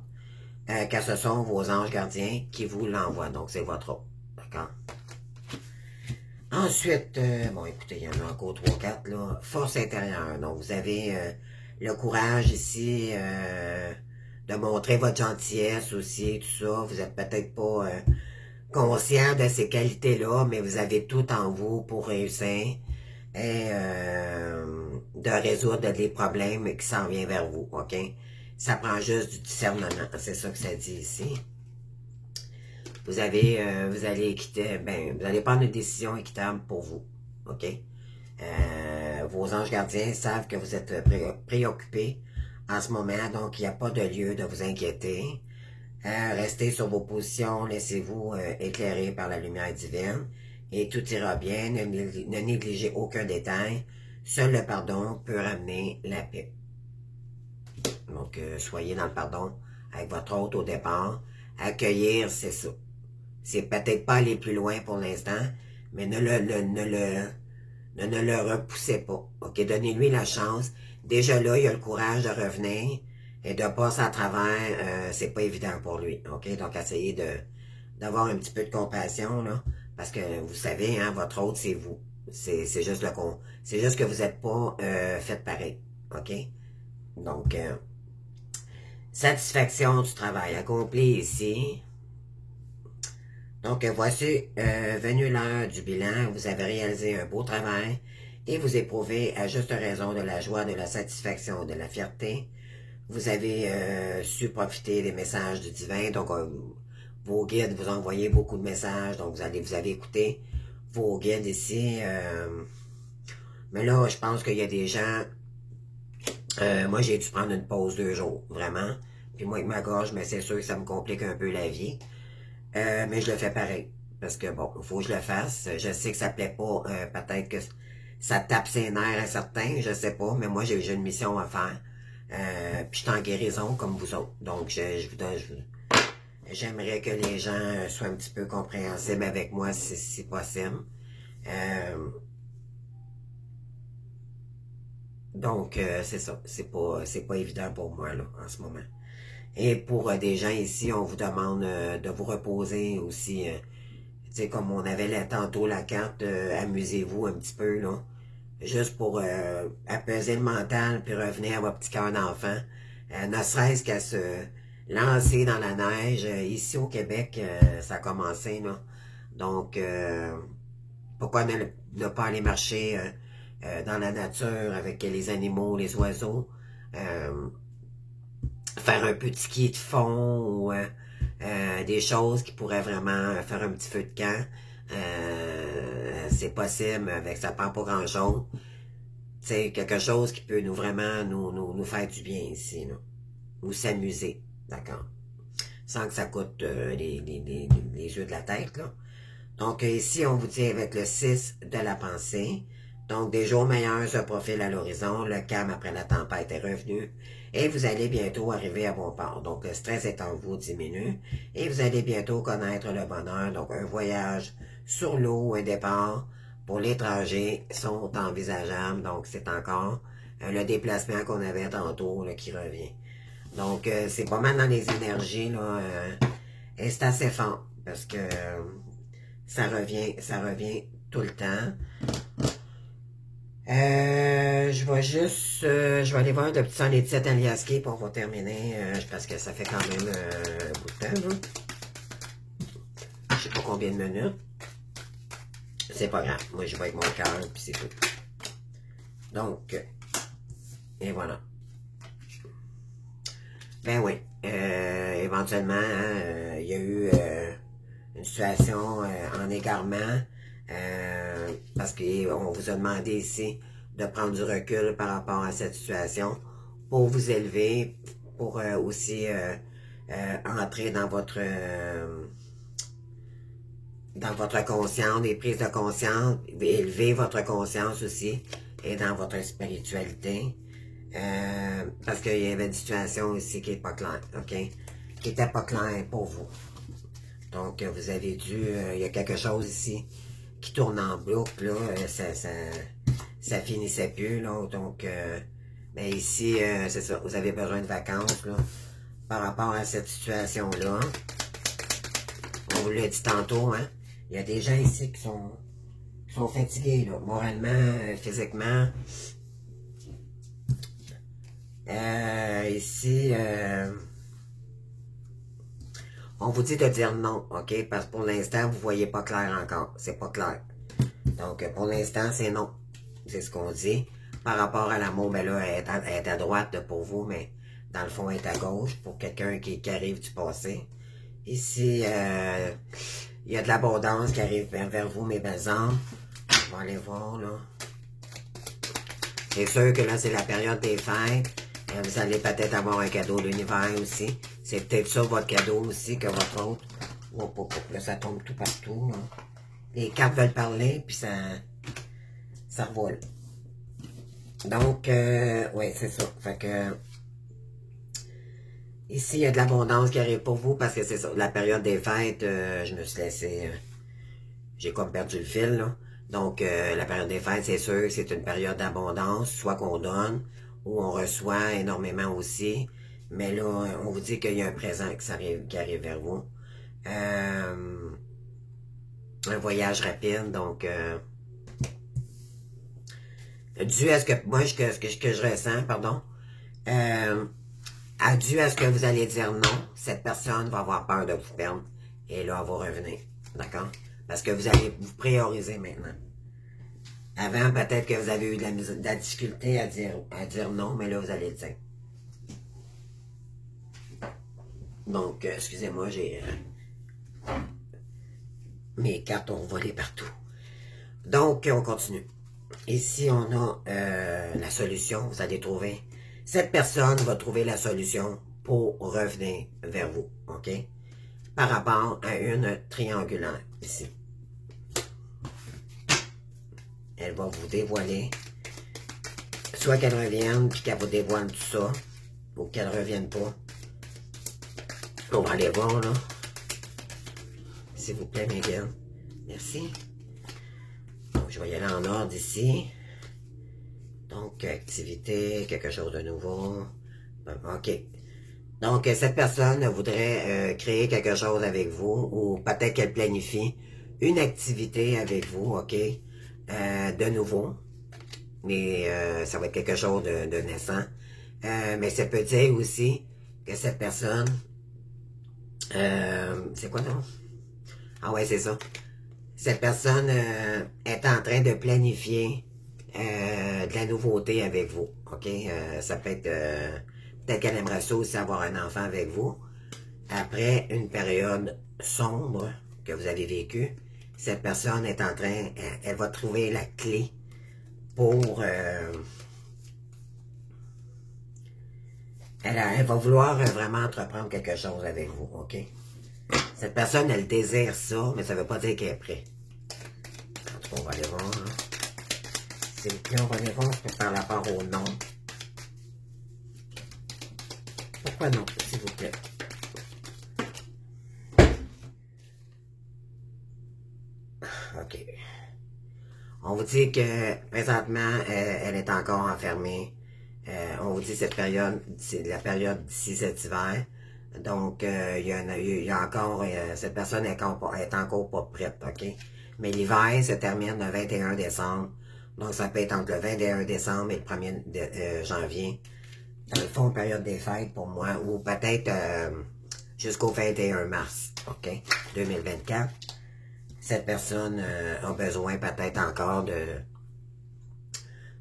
Car ce sont vos anges gardiens qui vous l'envoient. Donc, c'est votre hôte. D'accord? Ensuite, bon, écoutez, il y en a encore 3-4, là. Force intérieure. Donc, vous avez le courage ici de montrer votre gentillesse aussi, tout ça. Vous êtes peut-être pas conscient de ces qualités-là, mais vous avez tout en vous pour réussir et de résoudre des problèmes qui s'en viennent vers vous, OK? Ça prend juste du discernement, c'est ça que ça dit ici. Vous allez prendre une décision équitable pour vous, OK? Vos anges gardiens savent que vous êtes préoccupés en ce moment, donc il n'y a pas de lieu de vous inquiéter. Restez sur vos positions, laissez-vous éclairer par la lumière divine et tout ira bien, ne négligez aucun détail. Seul le pardon peut ramener la paix. Donc, soyez dans le pardon avec votre hôte au départ. Accueillir, c'est ça. C'est peut-être pas aller plus loin pour l'instant, mais ne le repoussez pas. OK, donnez-lui la chance. Déjà là, il a le courage de revenir et de passer à travers. C'est pas évident pour lui. OK, donc essayez d'avoir un petit peu de compassion, là, parce que vous savez, hein, votre hôte, c'est vous. C'est juste c'est juste que vous n'êtes pas fait pareil. OK? Donc, satisfaction du travail accompli ici. Donc, voici venu l'heure du bilan. Vous avez réalisé un beau travail et vous éprouvez à juste raison de la joie, de la satisfaction, de la fierté. Vous avez su profiter des messages du divin, donc vos guides vous envoyez beaucoup de messages, donc vous avez écouté vos guides ici. Mais là, je pense qu'il y a des gens... moi, j'ai dû prendre une pause 2 jours, vraiment. Puis moi, avec ma gorge, mais c'est sûr que ça me complique un peu la vie. Mais je le fais pareil. Parce que bon, il faut que je le fasse. Je sais que ça plaît pas. Peut-être que ça tape ses nerfs à certains, je sais pas. Mais moi, j'ai une mission à faire. Puis je suis en guérison comme vous autres. Donc, j'aimerais que les gens soient un petit peu compréhensibles avec moi si possible. Donc, c'est ça. C'est pas évident pour moi, là, en ce moment. Et pour des gens ici, on vous demande de vous reposer aussi. Tu sais, comme on avait là, tantôt la carte, amusez-vous un petit peu, là. Juste pour apaiser le mental, puis revenir à votre petit cœur d'enfant. Ne serait-ce qu'à se lancer dans la neige. Ici au Québec, ça a commencé, là. Donc, pourquoi ne pas aller marcher dans la nature avec les animaux, les oiseaux, faire un petit ski de fond ou des choses qui pourraient vraiment faire un petit feu de camp. C'est possible, avec ça prend pas grand-chose. C'est quelque chose qui peut vraiment nous faire du bien ici, là. Ou s'amuser, d'accord? Sans que ça coûte les yeux de la tête, là. Donc, ici, on vous dit avec le 6 de la pensée. Donc, des jours meilleurs se profilent à l'horizon. Le calme après la tempête est revenu. Et vous allez bientôt arriver à bon port. Donc, le stress est en vous diminue. Et vous allez bientôt connaître le bonheur. Donc, un voyage sur l'eau, un départ pour l'étranger sont envisageables. Donc, c'est encore le déplacement qu'on avait tantôt là, qui revient. Donc, c'est pas mal dans les énergies, là. Et c'est assez fort. Parce que... ça revient tout le temps. Je vais aller voir le petit son des petites Aliaski pour on va terminer, parce que ça fait quand même un bout de temps, là. Je sais pas combien de minutes. C'est pas grave. Moi, je vais avec mon cœur, puis c'est tout. Donc, et voilà. Ben oui. Éventuellement, hein, il y a eu... une situation en égarement, parce qu'on vous a demandé ici de prendre du recul par rapport à cette situation pour vous élever, pour aussi entrer dans votre conscience, des prises de conscience, élever votre conscience aussi, et dans votre spiritualité, parce qu'il y avait une situation ici qui n'est pas claire, ok? Qui n'était pas claire pour vous. Donc, vous avez dû... il y a quelque chose ici qui tourne en boucle, là. Ça finissait plus, là. Donc, mais ici, c'est ça. Vous avez besoin de vacances, là. Par rapport à cette situation-là. On vous l'a dit tantôt, hein. Il y a des gens ici qui sont fatigués, là. Moralement, physiquement. Ici... on vous dit de dire non, ok? Parce que pour l'instant, vous ne voyez pas clair encore. C'est pas clair. Donc, pour l'instant, c'est non. C'est ce qu'on dit. Par rapport à l'amour, ben là, elle est à droite pour vous, mais dans le fond, elle est à gauche pour quelqu'un qui arrive du passé. Ici, il y a de l'abondance qui arrive vers vous, mes belles âmes. On va aller voir, là. C'est sûr que là, c'est la période des fêtes. Vous allez peut-être avoir un cadeau de l'univers aussi. C'est peut-être ça votre cadeau aussi que votre autre. Oh, oh, oh, là, ça tombe tout partout, là. Les cartes veulent parler, puis ça revole. Donc, oui, c'est ça. Fait que, ici, il y a de l'abondance qui arrive pour vous, parce que c'est ça. La période des fêtes, je me suis laissé... j'ai comme perdu le fil, là. Donc, la période des fêtes, c'est sûr, c'est une période d'abondance, soit qu'on donne, ou on reçoit énormément aussi. Mais là, on vous dit qu'il y a un présent qui arrive vers vous. Un voyage rapide, donc... dû à ce que... Moi, ce que je ressens, pardon. Dû à ce que vous allez dire non, cette personne va avoir peur de vous perdre. Et là, elle va revenir. D'accord? Parce que vous allez vous prioriser maintenant. Avant, peut-être que vous avez eu de la difficulté à dire non, mais là, vous allez le dire. Donc, excusez-moi, j'ai... mes cartes ont volé partout. Donc, on continue. Ici, on a la solution. Vous allez trouver... Cette personne va trouver la solution pour revenir vers vous, OK? Par rapport à une triangulaire, ici. Elle va vous dévoiler. Soit qu'elle revienne, puis qu'elle vous dévoile tout ça, ou qu'elle ne revienne pas. On va aller voir, là. S'il vous plaît, Megan. Merci. Donc, je vais y aller en ordre ici. Donc, activité, quelque chose de nouveau. OK. Donc, cette personne voudrait créer quelque chose avec vous, ou peut-être qu'elle planifie une activité avec vous, OK, de nouveau. Mais ça va être quelque chose de naissant. Mais ça peut dire aussi que cette personne... c'est quoi, non? Ah ouais, c'est ça. Cette personne est en train de planifier de la nouveauté avec vous, OK? Ça peut être... peut-être qu'elle aimerait ça aussi avoir un enfant avec vous. Après une période sombre que vous avez vécue, cette personne est en train... elle va trouver la clé pour... elle va vouloir vraiment entreprendre quelque chose avec vous, OK? Cette personne, elle désire ça, mais ça ne veut pas dire qu'elle est prête. En tout cas, on va aller voir. Hein. S'il vous plaît, on va aller voir par rapport au nom. Pourquoi non, s'il vous plaît? OK. On vous dit que présentement, elle est encore enfermée. On vous dit cette période, c'est la période d'ici cet hiver. Donc, il y a encore, cette personne est encore pas prête, OK? Mais l'hiver se termine le 21 décembre. Donc, ça peut être entre le 21 décembre et le 1er janvier. Dans le fond, période des fêtes pour moi, ou peut-être jusqu'au 21 mars, OK? 2024. Cette personne a besoin peut-être encore de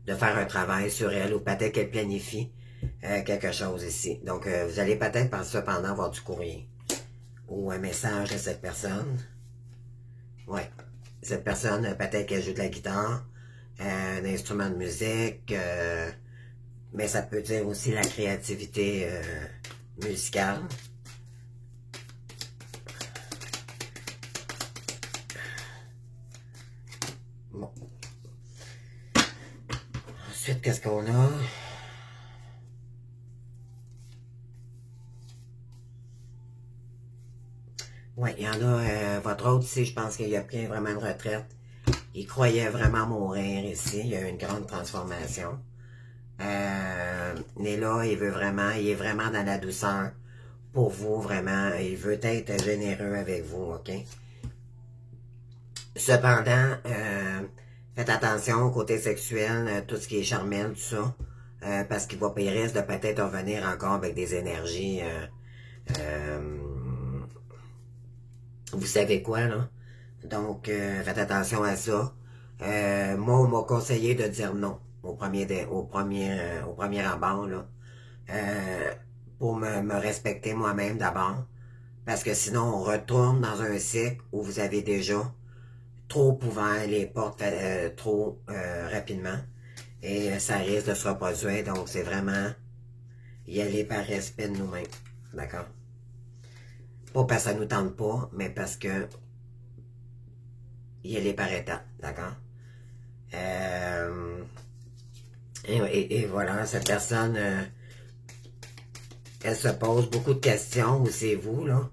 faire un travail sur elle, ou peut-être qu'elle planifie quelque chose ici. Donc, vous allez peut-être cependant avoir du courrier ou un message de cette personne. Ouais. Cette personne, peut-être qu'elle joue de la guitare, un instrument de musique, mais ça peut dire aussi la créativité musicale. Bon. Ensuite, qu'est-ce qu'on a? Oui, il y en a, votre autre ici, je pense qu'il a pris vraiment une retraite. Il croyait vraiment mourir ici. Il y a eu une grande transformation. Mais là, il est vraiment dans la douceur pour vous, vraiment. Il veut être généreux avec vous, OK? Cependant, faites attention au côté sexuel, tout ce qui est charmel, tout ça. Parce qu'il risque de peut-être revenir encore avec des énergies... vous savez quoi, là? Donc, faites attention à ça. Moi, on m'a conseillé de dire non au premier abord, là. Pour me respecter moi-même d'abord. Parce que sinon, on retourne dans un cycle où vous avez déjà trop ouvert les portes trop rapidement. Et ça risque de se reproduire. Donc, c'est vraiment y aller par respect de nous-mêmes. D'accord? Pas parce que ça nous tente pas, mais parce que y aller par étapes, d'accord? Et voilà, cette personne, elle se pose beaucoup de questions, où c'est vous, là?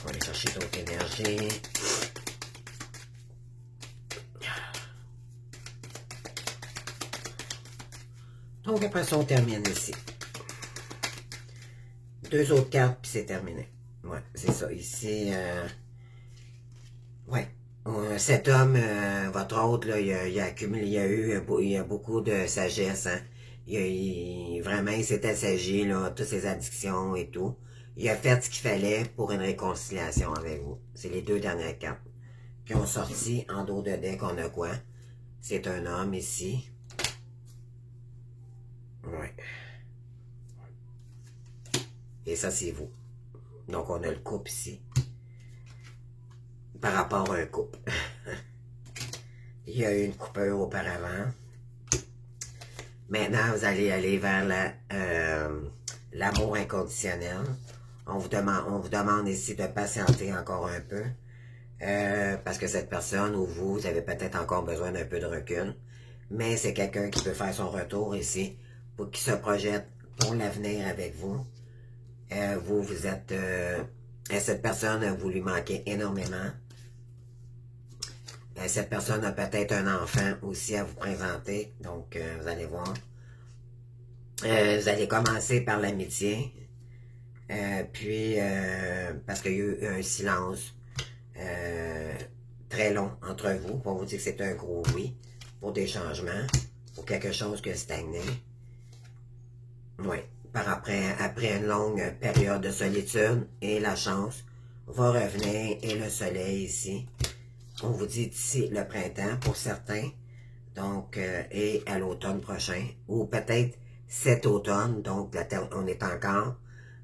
On va aller chercher d'autres énergies. Donc après ça, on termine ici. 2 autres cartes, puis c'est terminé. Ouais, c'est ça. Ici, ouais. Cet homme, votre autre, là, il a accumulé, il y a beaucoup de sagesse, hein. Vraiment, il s'est assagi, là, toutes ses addictions et tout. Il a fait ce qu'il fallait pour une réconciliation avec vous. C'est les 2 dernières cartes. qui ont sorti en dos de deck. On a quoi? C'est un homme ici. Ouais. Et ça, c'est vous. Donc, on a le couple ici. Par rapport à un couple. Il y a eu une coupure auparavant. Maintenant, vous allez aller vers l'amour inconditionnel. On vous demande ici de patienter encore un peu. Parce que cette personne ou vous avez peut-être encore besoin d'un peu de recul. Mais c'est quelqu'un qui peut faire son retour ici, pour qu'il se projette pour l'avenir avec vous. Vous êtes... cette personne, vous lui manquez énormément. Cette personne a peut-être un enfant aussi à vous présenter. Donc, vous allez voir. Vous allez commencer par l'amitié. Puis, parce qu'il y a eu un silence très long entre vous. Pour vous dire que c'est un gros oui. Pour des changements. Pour quelque chose qui a stagné. Oui. Après une longue période de solitude. Et la chance va revenir. Et le soleil ici. On vous dit d'ici le printemps pour certains, donc, et à l'automne prochain, ou peut-être cet automne, donc on est encore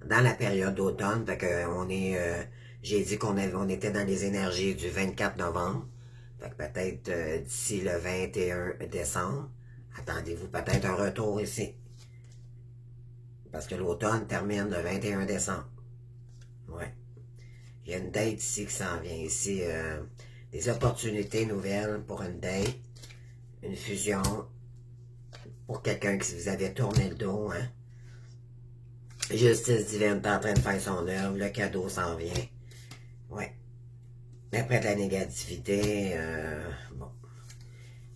dans la période d'automne, fait que on est, j'ai dit on était dans les énergies du 24 novembre, fait que peut-être d'ici le 21 décembre, attendez-vous peut-être un retour ici, parce que l'automne termine le 21 décembre, ouais. Il y a une date ici qui s'en vient ici, des opportunités nouvelles pour une date, une fusion, pour quelqu'un qui vous avait tourné le dos, hein. Justice divine est en train de faire son œuvre, le cadeau s'en vient. Ouais. Après de la négativité, bon.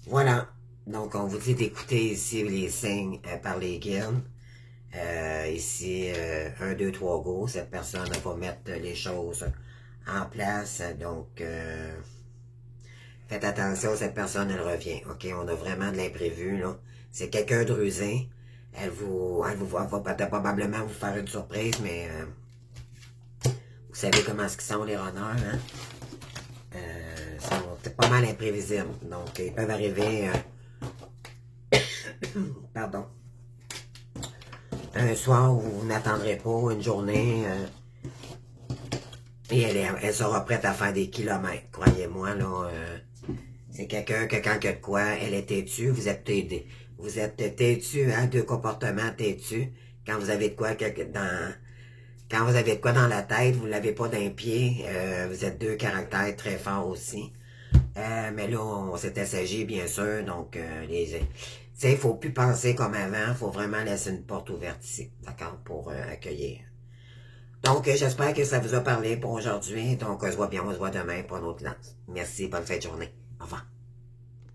Voilà. Donc, on vous dit d'écouter ici les signes par les guildes. Ici, 1, 2, 3, go. Cette personne va mettre les choses en place, donc... faites attention, cette personne, elle revient. OK, on a vraiment de l'imprévu, là. C'est quelqu'un de rusé. Elle va peut-être probablement vous faire une surprise, mais vous savez comment est-ce qu'ils sont, les runners, hein? Sont pas mal imprévisibles. Donc, ils peuvent arriver... pardon. Un soir où vous n'attendrez pas, une journée... et elle sera prête à faire des kilomètres. Croyez-moi, là... c'est quelqu'un que quand il y a de quoi, elle est têtue, vous êtes têtu. Vous êtes têtu, hein, deux comportements têtus. Quand vous avez de quoi quand vous avez de quoi dans la tête, vous l'avez pas d'un pied, vous êtes deux caractères très forts aussi. Mais là, on s'est assagi, bien sûr, donc il faut plus penser comme avant, il faut vraiment laisser une porte ouverte ici, d'accord, pour accueillir. Donc, j'espère que ça vous a parlé pour aujourd'hui. Donc, on se voit bien, on se voit demain pour un autre lance. Merci, bonne fin de journée. Au revoir.